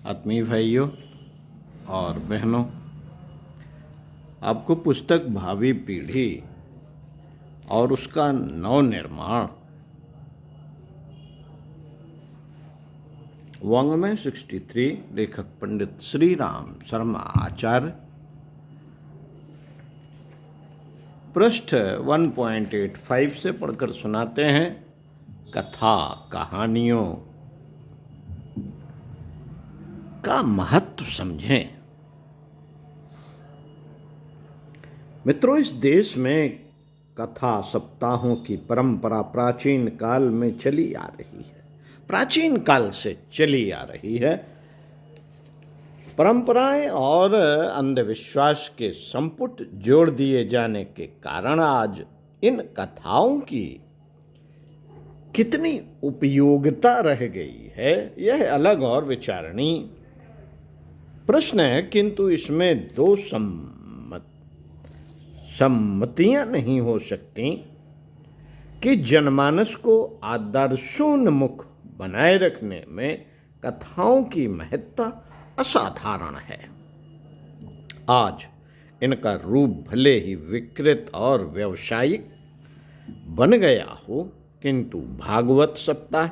आत्मीय भाइयों और बहनों, आपको पुस्तक भावी पीढ़ी और उसका नवनिर्माण वाङ्मय 63 लेखक पंडित श्री राम शर्मा आचार्य, पृष्ठ 1.85 से पढ़कर सुनाते हैं। कथा कहानियों का महत्व समझें। मित्रों, इस देश में कथा सप्ताहों की परंपरा प्राचीन काल में चली आ रही है। प्राचीन काल से चली आ रही है। परंपराएं और अंधविश्वास के संपुट जोड़ दिए जाने के कारण आज इन कथाओं की कितनी उपयोगिता रह गई है, यह अलग और विचारणीय प्रश्न है। किंतु इसमें दो सम्मतियां नहीं हो सकती कि जनमानस को आदर्शोन्मुख बनाए रखने में कथाओं की महत्ता असाधारण है। आज इनका रूप भले ही विकृत और व्यावसायिक बन गया हो, किंतु भागवत सप्ताह,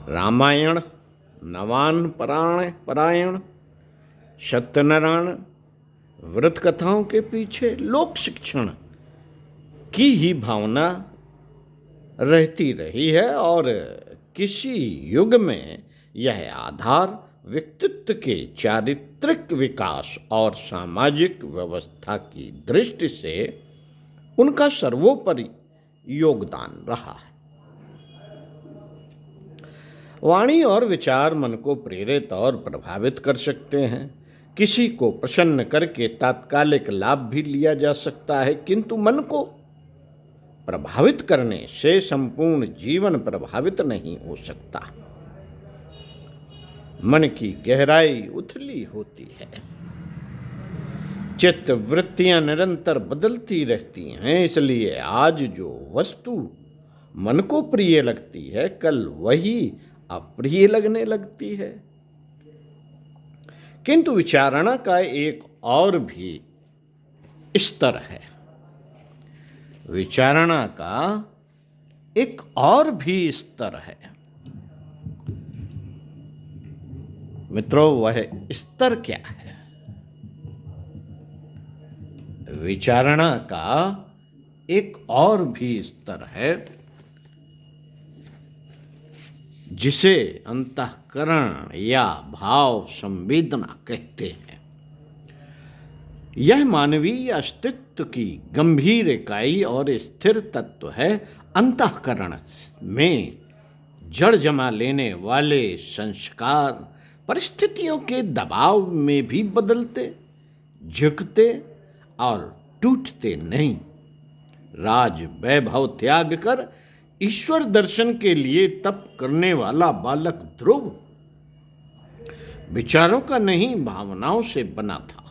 रामायण, नवान परायण, सत्यनारायण व्रत कथाओं के पीछे लोक शिक्षण की ही भावना रहती रही है और किसी युग में यह आधार व्यक्तित्व के चारित्रिक विकास और सामाजिक व्यवस्था की दृष्टि से उनका सर्वोपरि योगदान रहा है। वाणी और विचार मन को प्रेरित और प्रभावित कर सकते हैं। किसी को प्रसन्न करके तात्कालिक लाभ भी लिया जा सकता है, किंतु मन को प्रभावित करने से संपूर्ण जीवन प्रभावित नहीं हो सकता। मन की गहराई उथली होती है। चित्त वृत्तियां निरंतर बदलती रहती हैं, इसलिए आज जो वस्तु मन को प्रिय लगती है, कल वही अप्रिय लगने लगती है। किंतु विचारणा का एक और भी स्तर है। विचारणा का एक और भी स्तर है। मित्रों, वह स्तर क्या है? विचारणा का एक और भी स्तर है जिसे अंतःकरण या भाव संवेदना कहते हैं। यह मानवीय अस्तित्व की गंभीर इकाई और स्थिर तत्व है। अंतःकरण में जड़ जमा लेने वाले संस्कार परिस्थितियों के दबाव में भी बदलते, झुकते और टूटते नहीं। राज वैभव त्याग कर ईश्वर दर्शन के लिए तप करने वाला बालक ध्रुव विचारों का नहीं, भावनाओं से बना था।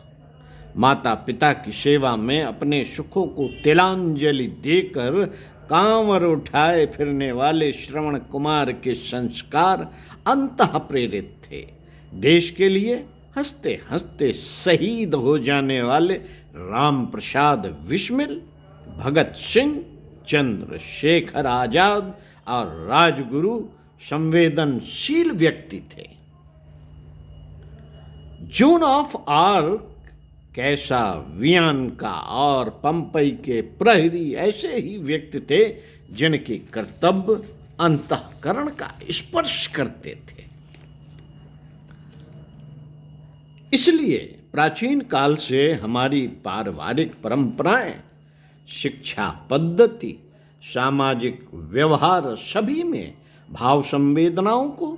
माता पिता की सेवा में अपने सुखों को तिलांजलि देकर कांवर उठाए फिरने वाले श्रवण कुमार के संस्कार अंतः प्रेरित थे। देश के लिए हंसते हंसते शहीद हो जाने वाले राम प्रसाद बिस्मिल, भगत सिंह, चंद्रशेखर आजाद और राजगुरु संवेदनशील व्यक्ति थे। जून ऑफ आर्क, कैसा वियन का और पंपई के प्रहरी ऐसे ही व्यक्ति थे जिनके कर्तव्य अंतःकरण का स्पर्श करते थे। इसलिए प्राचीन काल से हमारी पारिवारिक परंपराएं, शिक्षा पद्धति, सामाजिक व्यवहार सभी में भाव संवेदनाओं को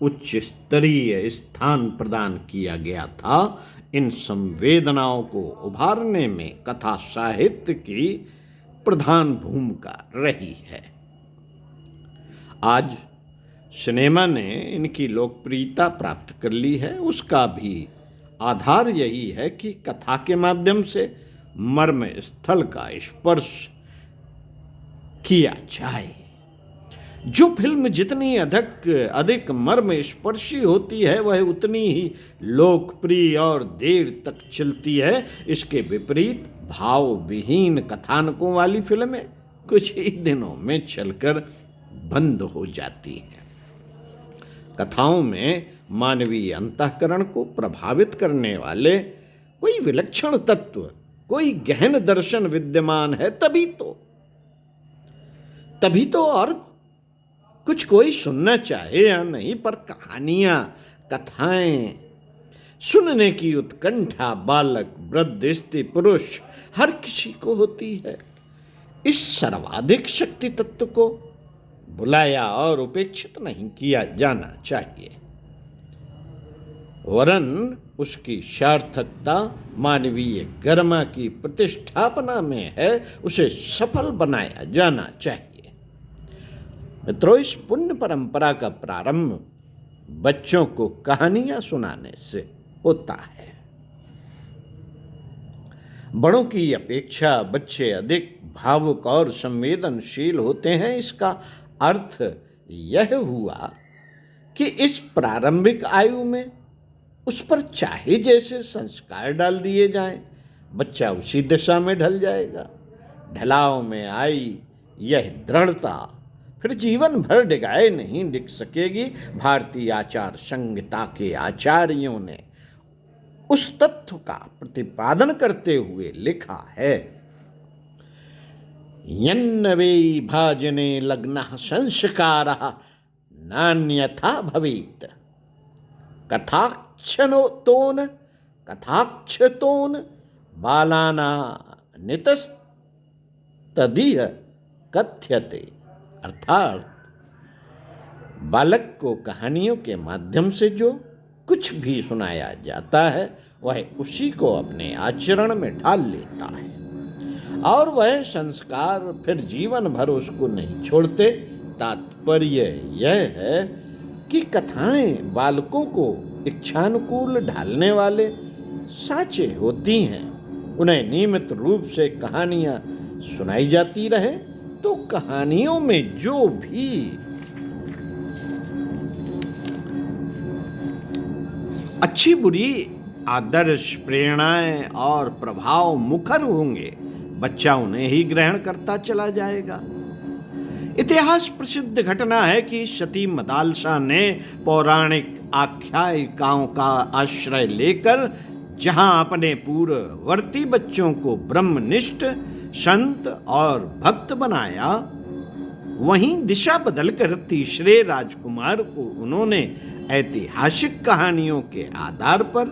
उच्च स्तरीय स्थान प्रदान किया गया था। इन संवेदनाओं को उभारने में कथा साहित्य की प्रधान भूमिका रही है। आज सिनेमा ने इनकी लोकप्रियता प्राप्त कर ली है। उसका भी आधार यही है कि कथा के माध्यम से मर्म स्थल का स्पर्श किया जाए। जो फिल्म जितनी अधिक मर्म स्पर्शी होती है वह उतनी ही लोकप्रिय और देर तक चलती है। इसके विपरीत भाव विहीन कथानकों वाली फिल्में कुछ ही दिनों में चलकर बंद हो जाती हैं। कथाओं में मानवीय अंतःकरण को प्रभावित करने वाले कोई विलक्षण तत्व, कोई गहन दर्शन विद्यमान है, तभी तो और कुछ कोई सुनना चाहे या नहीं, पर कहानियां, कथाएं सुनने की उत्कंठा बालक, वृद्ध, स्त्री, पुरुष हर किसी को होती है। इस सर्वाधिक शक्ति तत्व को बुलाया और उपेक्षित नहीं किया जाना चाहिए, वरन उसकी सार्थकता मानवीय गरिमा की प्रतिष्ठापना में है, उसे सफल बनाया जाना चाहिए। मित्रों, इस पुण्य परंपरा का प्रारंभ बच्चों को कहानियां सुनाने से होता है। बड़ों की अपेक्षा बच्चे अधिक भावुक और संवेदनशील होते हैं। इसका अर्थ यह हुआ कि इस प्रारंभिक आयु में उस पर चाहे जैसे संस्कार डाल दिए जाएं, बच्चा उसी दिशा में ढल जाएगा। ढलाव में आई यह दृढ़ता फिर जीवन भर डिगाए नहीं दिख सकेगी। भारतीय आचार संहिता के आचार्यों ने उस तत्व का प्रतिपादन करते हुए लिखा है, यन्नवे भाजने लग्नः संस्कारः नान्यथा भवेत्। कथाक्षतोन बालाना नितस्तदीय कथ्यते। अर्थात बालक को कहानियों के माध्यम से जो कुछ भी सुनाया जाता है वह उसी को अपने आचरण में ढाल लेता है और वह संस्कार फिर जीवन भर उसको नहीं छोड़ते। तात्पर्य यह है कि कथाएं बालकों को इच्छानुकूल ढालने वाले साँचे होती हैं। उन्हें नियमित रूप से कहानियां सुनाई जाती रहे तो कहानियों में जो भी अच्छी बुरी आदर्श, प्रेरणाएं और प्रभाव मुखर होंगे, बच्चा उन्हें ही ग्रहण करता चला जाएगा। इतिहास प्रसिद्ध घटना है कि सती मदालसा ने पौराणिक आख्यायिकाओं का आश्रय लेकर जहां अपने पूर्ववर्ती बच्चों को ब्रह्मनिष्ठ, संत और भक्त बनाया, वहीं दिशा बदलकर तीसरे राजकुमार को उन्होंने ऐतिहासिक कहानियों के आधार पर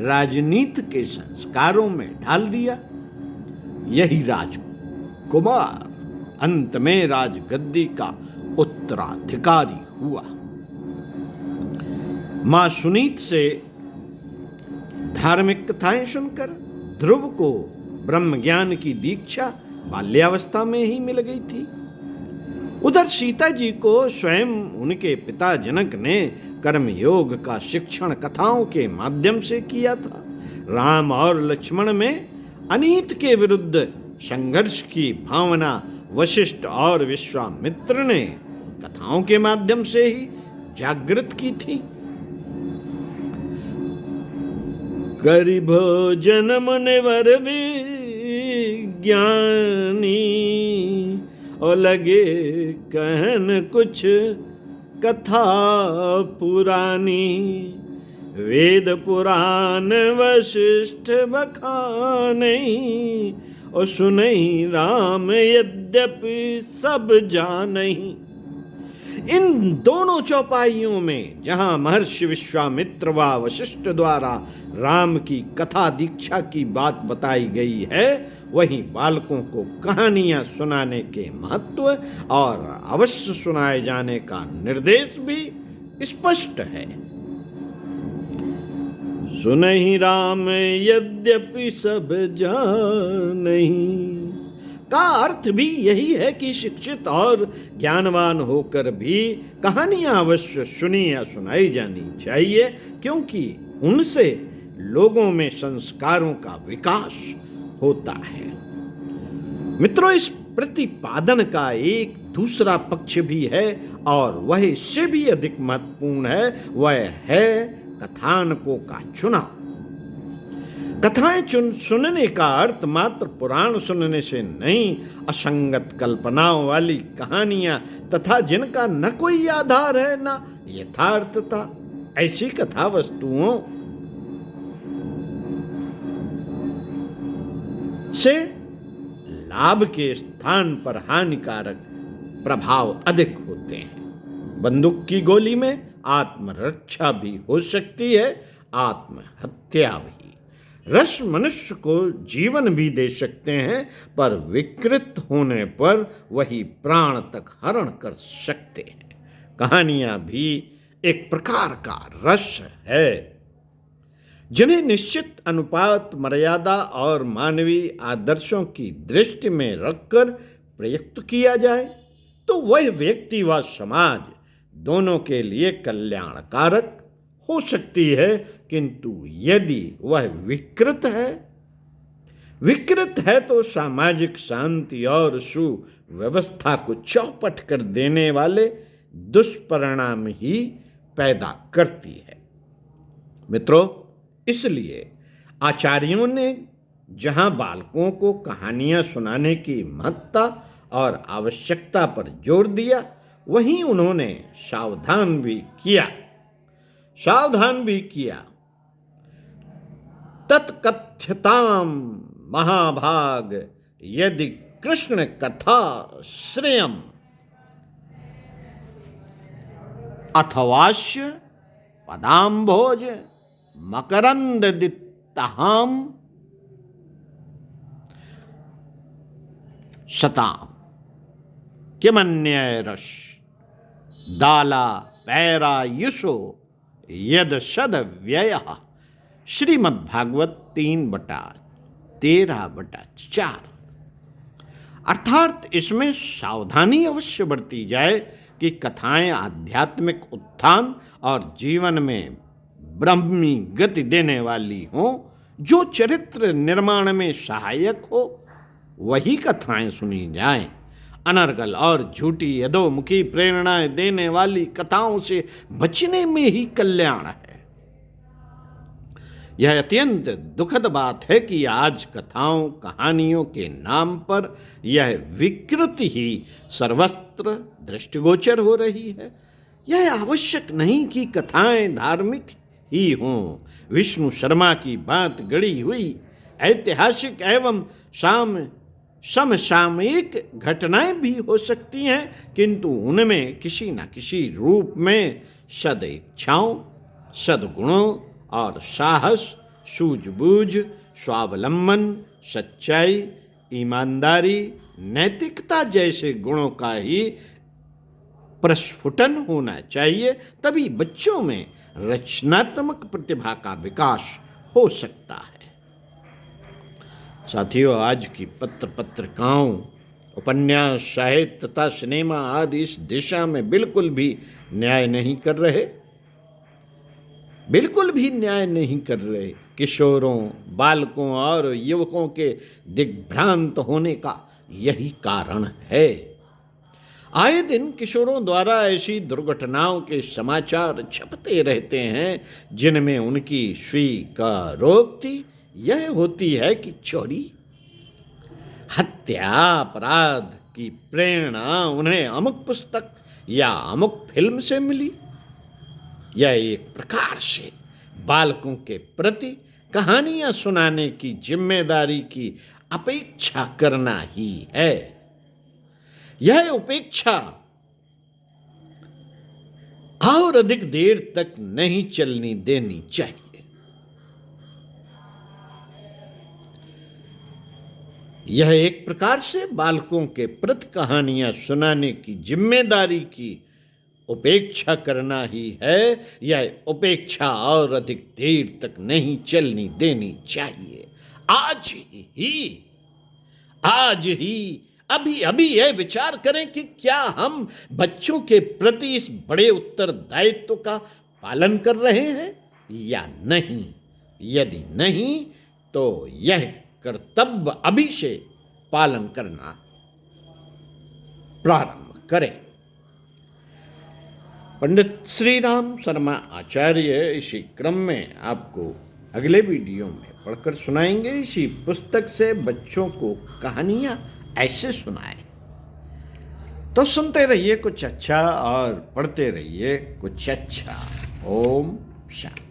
राजनीति के संस्कारों में ढाल दिया। यही राजकुमार अंत में राजगद्दी का उत्तराधिकारी हुआ। मां सुनीत से धार्मिक कथाएं सुनकर ध्रुव को ब्रह्म ज्ञान की दीक्षा बाल्यावस्था में ही मिल गई थी। उधर सीता जी को स्वयं उनके पिता जनक ने कर्मयोग का शिक्षण कथाओं के माध्यम से किया था। राम और लक्ष्मण में अनीत के विरुद्ध संघर्ष की भावना वशिष्ठ और विश्वामित्र ने कथाओं के माध्यम से ही जागृत की थी। करि भोजन मुनिवर विज्ञानी और लगे कहन कुछ कथा पुरानी। वेद पुराण वशिष्ठ बखाने और सुनई राम यद्यपि सब जानई। इन दोनों चौपाइयों में जहां महर्षि विश्वामित्र व वशिष्ठ द्वारा राम की कथा दीक्षा की बात बताई गई है, वहीं बालकों को कहानियां सुनाने के महत्व और अवश्य सुनाए जाने का निर्देश भी स्पष्ट है। सुनहि राम यद्यपि सब जानहि का अर्थ भी यही है कि शिक्षित और ज्ञानवान होकर भी कहानियां अवश्य सुनी या सुनाई जानी चाहिए, क्योंकि उनसे लोगों में संस्कारों का विकास होता है। मित्रों, इस प्रतिपादन का एक दूसरा पक्ष भी है और वह इससे भी अधिक महत्वपूर्ण है, वह है कथानकों का चुनाव। कथाएं सुनने का अर्थ मात्र पुराण सुनने से नहीं, असंगत कल्पनाओं वाली कहानियां तथा जिनका न कोई आधार है न यथार्थता, ऐसी कथा वस्तुओं से लाभ के स्थान पर हानिकारक प्रभाव अधिक होते हैं। बंदूक की गोली में आत्मरक्षा भी हो सकती है, आत्महत्या भी। रस मनुष्य को जीवन भी दे सकते हैं, पर विकृत होने पर वही प्राण तक हरण कर सकते हैं। कहानियां भी एक प्रकार का रस है, जिन्हें निश्चित अनुपात, मर्यादा और मानवीय आदर्शों की दृष्टि में रखकर प्रयुक्त किया जाए तो वह व्यक्ति व समाज दोनों के लिए कल्याणकारक हो सकती है। किंतु यदि वह विकृत है तो सामाजिक शांति और सुव्यवस्था को चौपट कर देने वाले दुष्परिणाम ही पैदा करती है। मित्रों, इसलिए आचार्यों ने जहां बालकों को कहानियां सुनाने की महत्ता और आवश्यकता पर जोर दिया, वहीं उन्होंने सावधान भी किया। तत्कथ्यताम महाभाग यदि कृष्ण कथा श्रेयम अथवास्य पदाम्भोज मकरंददित्तहाम शताम किमन्यरस दाला पैरायुषो यद सद व्यय। श्रीमद्भागवत 3/13/4। अर्थात इसमें सावधानी अवश्य बरती जाए कि कथाएं आध्यात्मिक उत्थान और जीवन में ब्रह्मी गति देने वाली हों, जो चरित्र निर्माण में सहायक हो वही कथाएं सुनी जाएं। अनर्गल और झूठी अधोमुखी प्रेरणाएं देने वाली कथाओं से बचने में ही कल्याण है। यह अत्यंत दुखद बात है कि आज कथाओं कहानियों के नाम पर यह विकृति ही सर्वत्र दृष्टिगोचर हो रही है। यह आवश्यक नहीं कि कथाएं धार्मिक ही हों। विष्णु शर्मा की बात गढ़ी हुई ऐतिहासिक एवं समसामयिक घटनाएं भी हो सकती हैं, किंतु उनमें किसी न किसी रूप में सदिच्छाओं, सद्गुणों और साहस, सूझबूझ, स्वावलंबन, सच्चाई, ईमानदारी, नैतिकता जैसे गुणों का ही प्रस्फुटन होना चाहिए। तभी बच्चों में रचनात्मक प्रतिभा का विकास हो सकता है। साथियों, आज की पत्रिकाओं, उपन्यास, साहित्य तथा सिनेमा आदि इस दिशा में बिल्कुल भी न्याय नहीं कर रहे। किशोरों, बालकों और युवकों के दिग्भ्रांत होने का यही कारण है। आए दिन किशोरों द्वारा ऐसी दुर्घटनाओं के समाचार छपते रहते हैं जिनमें उनकी स्वीकारोक्ति यह होती है कि चोरी, हत्या, अपराध की प्रेरणा उन्हें अमुक पुस्तक या अमुक फिल्म से मिली। यह एक प्रकार से बालकों के प्रति कहानियां सुनाने की जिम्मेदारी की अपेक्षा करना ही है। यह उपेक्षा और अधिक देर तक नहीं चलनी देनी चाहिए। यह एक प्रकार से बालकों के प्रति कहानियां सुनाने की जिम्मेदारी की उपेक्षा करना ही है। यह उपेक्षा और अधिक देर तक नहीं चलनी देनी चाहिए। आज ही अभी यह विचार करें कि क्या हम बच्चों के प्रति इस बड़े उत्तरदायित्व का पालन कर रहे हैं या नहीं। यदि नहीं तो यह कर्तव्य अभी से पालन करना प्रारंभ करें। पंडित श्री राम शर्मा आचार्य इसी क्रम में आपको अगले वीडियो में पढ़कर सुनाएंगे। इसी पुस्तक से बच्चों को कहानियाँ ऐसे सुनाएं। तो सुनते रहिए कुछ अच्छा और पढ़ते रहिए कुछ अच्छा। ओम शांति।